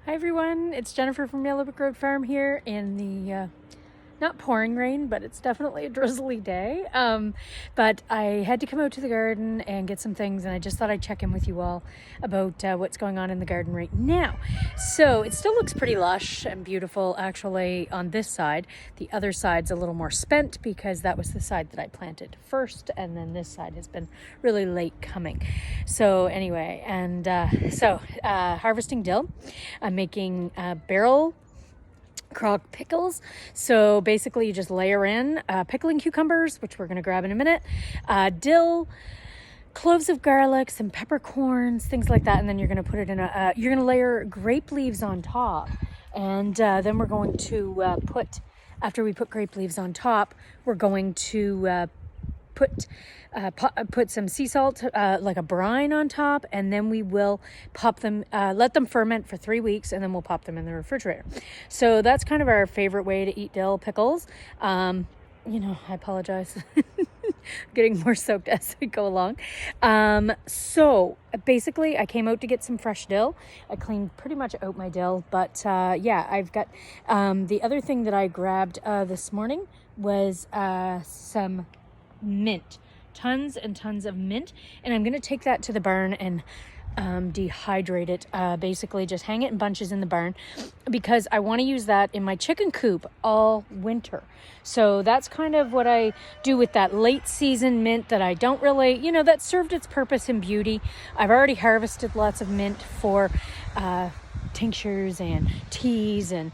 Hi everyone, it's Jennifer from Yellow Brick Road Farm here in the not pouring rain, but it's definitely a drizzly day. But I had to come out to the garden and get some things, and I just thought I'd check in with you all about what's going on in the garden right now. So it still looks pretty lush and beautiful actually on this side. The other side's a little more spent because that was the side that I planted first, and then this side has been really late coming. So anyway, and harvesting dill. I'm making barrel crock pickles. So basically you just layer in pickling cucumbers, which we're going to grab in a minute, dill, cloves of garlic, some peppercorns, things like that, and then you're going to put it in you're going to layer grape leaves on top, and then we're going to after we put grape leaves on top, we're going to put some sea salt, like a brine on top, and then we will pop them, let them ferment for 3 weeks, and then we'll pop them in the refrigerator. So that's kind of our favorite way to eat dill pickles. I apologize. Getting more soaked as I go along. So basically I came out to get some fresh dill. I cleaned pretty much out my dill, but I've got the other thing that I grabbed this morning was some mint, tons and tons of mint, and I'm going to take that to the barn and dehydrate it, basically just hang it in bunches in the barn, because I want to use that in my chicken coop all winter. So that's kind of what I do with that late season mint that I don't really, that served its purpose and beauty. I've already harvested lots of mint for tinctures and teas and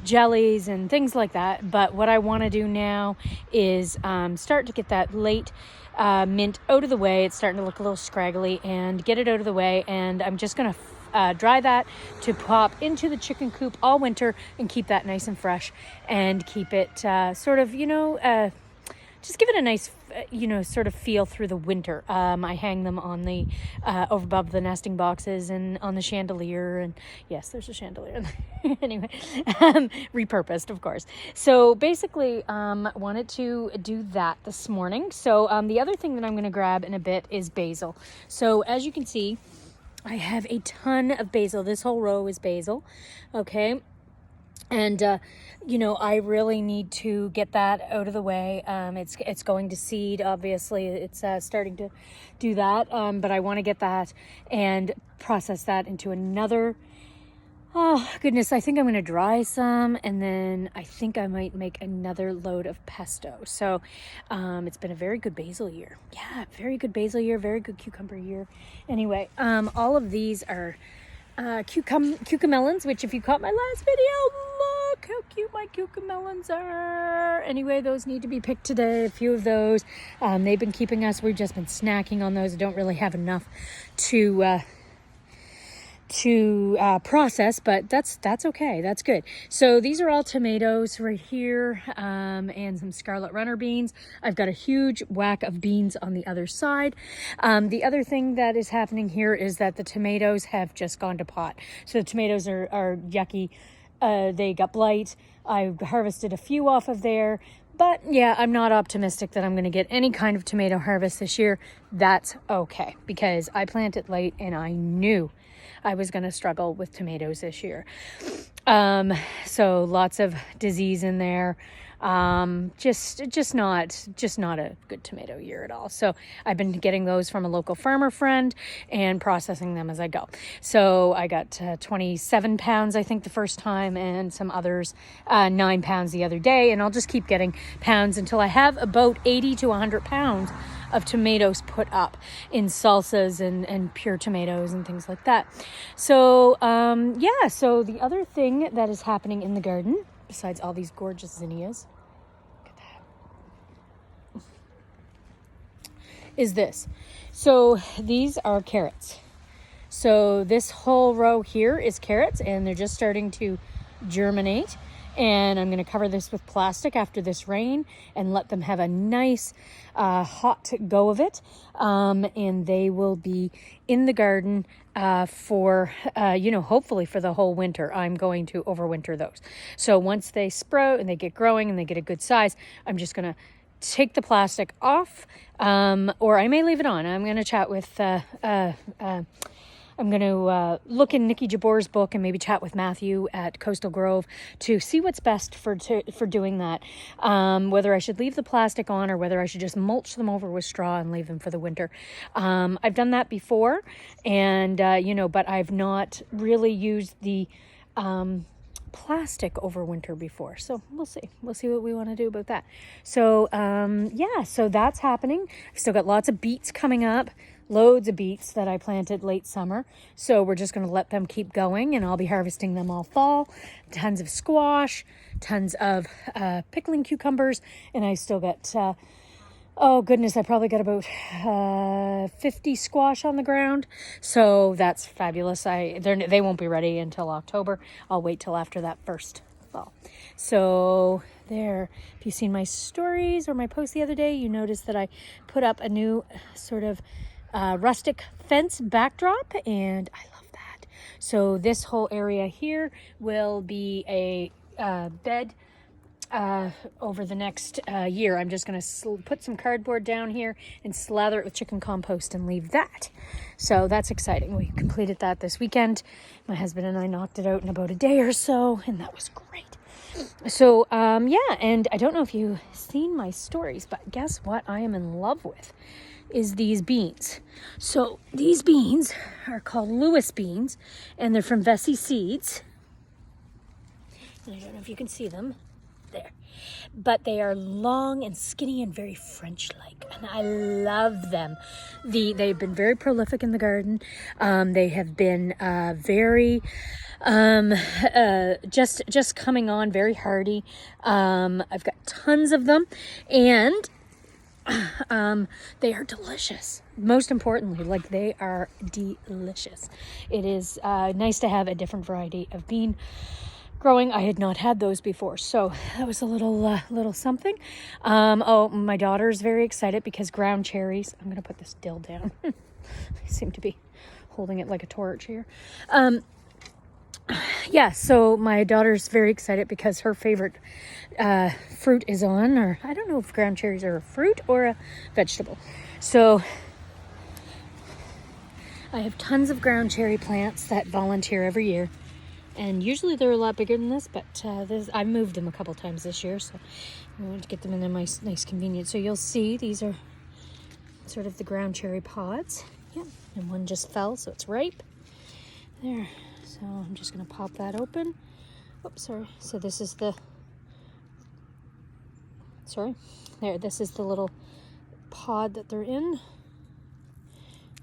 jellies and things like that, but what I want to do now is start to get that late mint out of the way. It's starting to look a little scraggly, and get it out of the way, and I'm just going to dry that to pop into the chicken coop all winter and keep that nice and fresh, and keep it just give it a nice, sort of feel through the winter. I hang them on the, over above the nesting boxes and on the chandelier. And yes, there's a chandelier. Anyway, repurposed, of course. So basically, wanted to do that this morning. So the other thing that I'm going to grab in a bit is basil. So as you can see, I have a ton of basil. This whole row is basil. Okay. And, I really need to get that out of the way. It's going to seed, obviously. It's starting to do that. But I want to get that and process that into another. Oh, goodness. I think I'm going to dry some, and then I think I might make another load of pesto. So it's been a very good basil year. Yeah, very good basil year, very good cucumber year. Anyway, all of these are cucamelons, which if you caught my last video, look how cute my cucamelons are. Anyway, those need to be picked today, a few of those. They've been keeping us, we've just been snacking on those. I don't really have enough to process, but that's okay. That's good. So these are all tomatoes right here, and some scarlet runner beans. I've got a huge whack of beans on the other side. The other thing that is happening here is that the tomatoes have just gone to pot. So the tomatoes are yucky. They got blight. I harvested a few off of there. But yeah, I'm not optimistic that I'm going to get any kind of tomato harvest this year. That's okay, because I planted late and I knew I was going to struggle with tomatoes this year. So lots of disease in there. Just not a good tomato year at all. So I've been getting those from a local farmer friend and processing them as I go. So I got 27 pounds, I think, the first time, and some others, 9 pounds the other day. And I'll just keep getting pounds until I have about 80 to 100 pounds of tomatoes put up in salsas and pure tomatoes and things like that. So, so the other thing that is happening in the garden, besides all these gorgeous zinnias, look at that, is this. So these are carrots. So this whole row here is carrots, and they're just starting to germinate. And I'm going to cover this with plastic after this rain and let them have a nice hot go of it. And they will be in the garden for, hopefully for the whole winter. I'm going to overwinter those. So once they sprout and they get growing and they get a good size, I'm just going to take the plastic off, or I may leave it on. I'm going to chat with I'm going to look in Nikki Jabor's book and maybe chat with Matthew at Coastal Grove to see what's best for doing that. Whether I should leave the plastic on or whether I should just mulch them over with straw and leave them for the winter. I've done that before, and but I've not really used the plastic over winter before, so we'll see what we want to do about that. So so that's happening. I've still got lots of beets coming up, loads of beets that I planted late summer, so we're just going to let them keep going, and I'll be harvesting them all fall. Tons of squash, tons of pickling cucumbers, and I still got oh goodness, I probably got about 50 squash on the ground. So that's fabulous. They won't be ready until October. I'll wait till after that first fall. So there, if you've seen my stories or my post the other day, you noticed that I put up a new sort of rustic fence backdrop, and I love that. So this whole area here will be a bed. Over the next year. I'm just going to put some cardboard down here and slather it with chicken compost and leave that. So that's exciting. We completed that this weekend. My husband and I knocked it out in about a day or so, and that was great. So, and I don't know if you've seen my stories, but guess what I am in love with is these beans. So these beans are called Lewis beans, and they're from Vessi Seeds. And I don't know if you can see them. There, but they are long and skinny and very French-like, and I love them. They've been very prolific in the garden. They have been very just coming on, very hardy. I've got tons of them, and they are delicious. Most importantly, they are delicious. It is nice to have a different variety of bean growing. I had not had those before, so that was a little something. My daughter's very excited because ground cherries. I'm gonna put this dill down. I seem to be holding it like a torch here. So my daughter's very excited because her favorite fruit is on, or I don't know if ground cherries are a fruit or a vegetable. So I have tons of ground cherry plants that volunteer every year. And usually they're a lot bigger than this, but I moved them a couple times this year, so I wanted to get them in a nice convenience. So you'll see these are sort of the ground cherry pods. Yep, and one just fell, so it's ripe. There. So I'm just going to pop that open. Oops, sorry. So this is this is the little pod that they're in.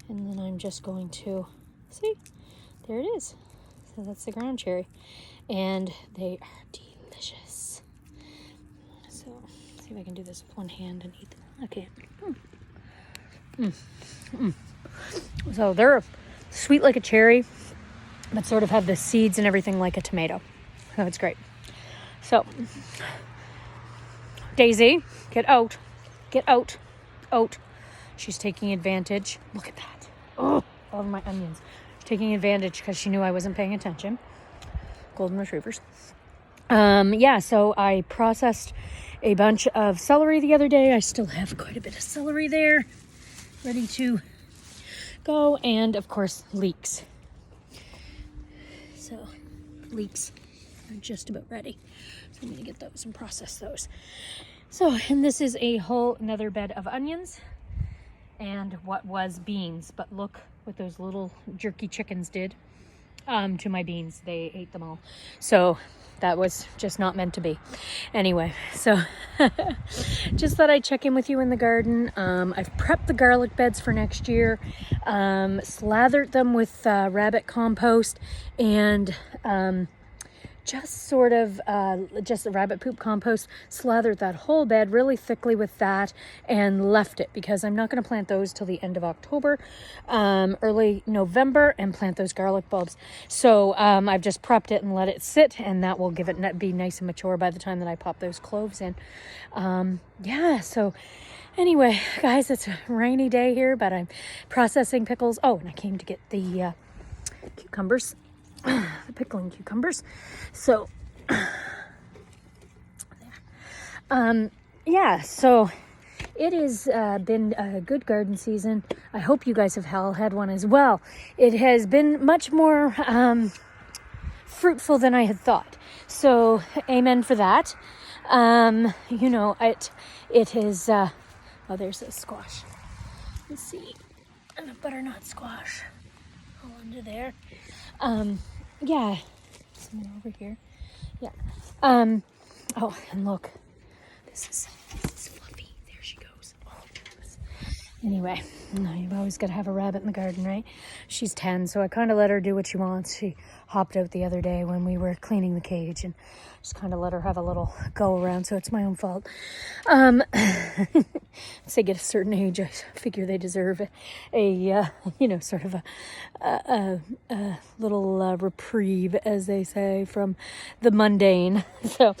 And then I'm just going to, see, there it is. So that's the ground cherry, and they are delicious. So let's see if I can do this with one hand and eat them. Okay. So they're sweet like a cherry, but sort of have the seeds and everything like a tomato. So it's great. So Daisy, get out. She's taking advantage. Look at that. Oh, all of my onions. Taking advantage because she knew I wasn't paying attention. Golden retrievers. So I processed a bunch of celery the other day. I still have quite a bit of celery there ready to go, and of course leeks. So leeks are just about ready. So I'm gonna get those and process those. So, and this is a whole another bed of onions and what was beans, but look what those little jerky chickens did to my beans. They ate them all. So that was just not meant to be. Anyway, so just thought I'd check in with you in the garden. I've prepped the garlic beds for next year, slathered them with rabbit compost, and just sort of just the rabbit poop compost, slathered that whole bed really thickly with that and left it because I'm not going to plant those till the end of October, early November, and plant those garlic bulbs. So I've just prepped it and let it sit, and that will give it be nice and mature by the time that I pop those cloves in. So anyway, guys, it's a rainy day here, but I'm processing pickles. Oh, and I came to get the cucumbers. The pickling cucumbers. So so it has been a good garden season. I hope you guys have all had one as well. It has been much more fruitful than I had thought. So amen for that. You know, it is, oh, there's a squash. Let's see. And a butternut squash all under there. Yeah. Some more over here. Yeah. Oh, and look. This is Fluffy. There she goes. Oh, goodness. Anyway, no, you've always got to have a rabbit in the garden, right? She's 10, so I kind of let her do what she wants. She hopped out the other day when we were cleaning the cage and just kind of let her have a little go around, so it's my own fault. Once they get a certain age, I figure they deserve a you know, sort of a little reprieve, as they say, from the mundane. So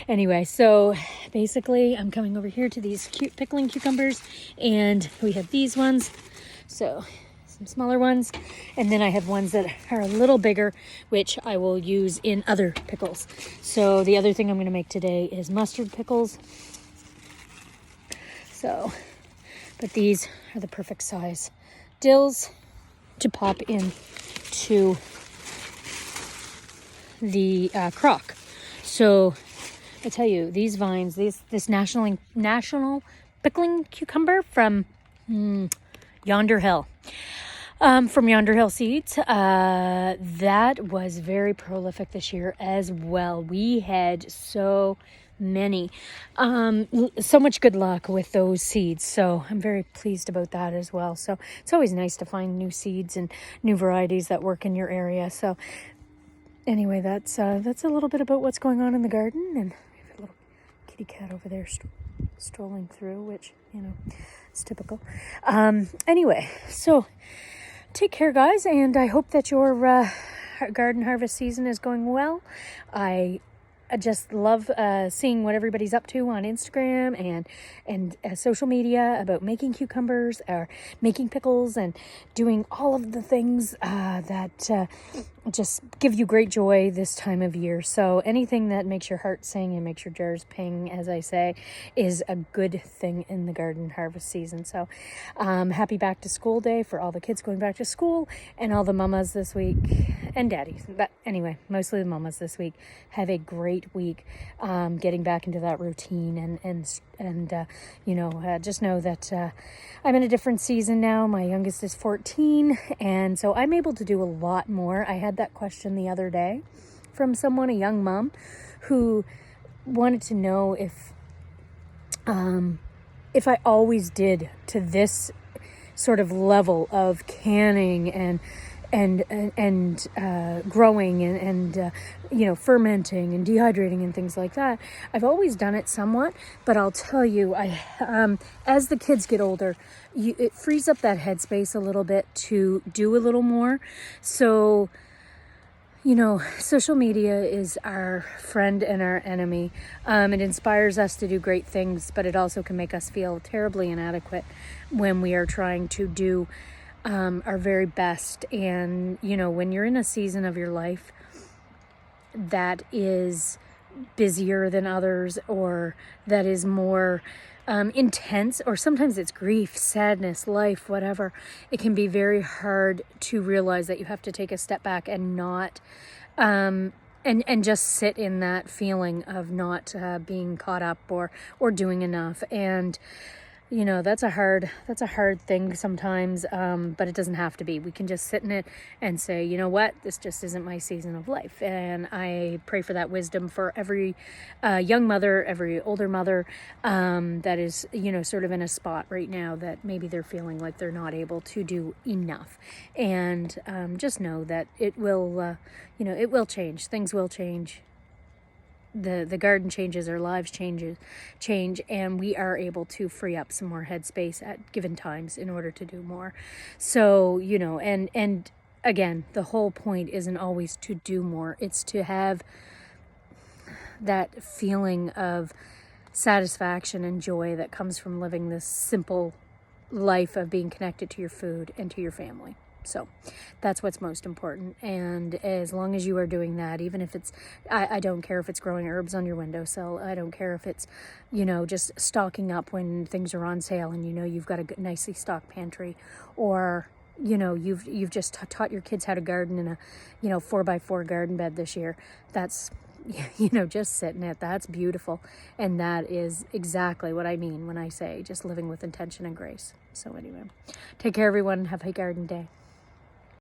anyway, so basically I'm coming over here to these cute pickling cucumbers, and we have these ones. So some smaller ones, and then I have ones that are a little bigger, which I will use in other pickles. So the other thing I'm going to make today is mustard pickles. So, but these are the perfect size dills to pop into the crock. So I tell you, these vines, this national pickling cucumber from Yonder Hill. From Yonder Hill Seeds, that was very prolific this year as well. We had so many, so much good luck with those seeds. So I'm very pleased about that as well. So it's always nice to find new seeds and new varieties that work in your area. So anyway, that's a little bit about what's going on in the garden. And we have a little kitty cat over there strolling through, which, you know, it's typical. Anyway, so take care, guys, and I hope that your garden harvest season is going well. I just love seeing what everybody's up to on Instagram and social media about making cucumbers or making pickles and doing all of the things that just give you great joy this time of year. So anything that makes your heart sing and makes your jars ping, as I say, is a good thing in the garden harvest season. So happy back to school day for all the kids going back to school and all the mamas this week and daddies. But anyway, mostly the mamas this week. Have a great week getting back into that routine and you know, just know that I'm in a different season now. My youngest is 14, and so I'm able to do a lot more. I had that question the other day from someone, a young mom, who wanted to know if I always did to this sort of level of canning and growing and you know, fermenting and dehydrating and things like that. I've always done it somewhat, but I'll tell you, as the kids get older, it frees up that headspace a little bit to do a little more. So, you know, social media is our friend and our enemy. It inspires us to do great things, but it also can make us feel terribly inadequate when we are trying to do our very best. And, you know, when you're in a season of your life that is busier than others, or that is more intense, or sometimes it's grief, sadness, life, whatever, it can be very hard to realize that you have to take a step back and not and just sit in that feeling of not being caught up or doing enough. And you know, that's a hard thing sometimes, but it doesn't have to be. We can just sit in it and say, you know what, this just isn't my season of life. And I pray for that wisdom for every young mother, every older mother that is, you know, sort of in a spot right now that maybe they're feeling like they're not able to do enough. And just know that it will, you know, it will change. Things will change. The garden changes, our lives change, and we are able to free up some more headspace at given times in order to do more. So, you know, and again, the whole point isn't always to do more. It's to have that feeling of satisfaction and joy that comes from living this simple life of being connected to your food and to your family. So that's what's most important. And as long as you are doing that, even if it's, I don't care if it's growing herbs on your windowsill. I don't care if it's, you know, just stocking up when things are on sale and you know you've got a nicely stocked pantry, or you know you've just taught your kids how to garden in a, you know, 4x4 garden bed this year. That's, you know, just sit in it. That's beautiful. And that is exactly what I mean when I say just living with intention and grace. So anyway, take care everyone. Have a garden day.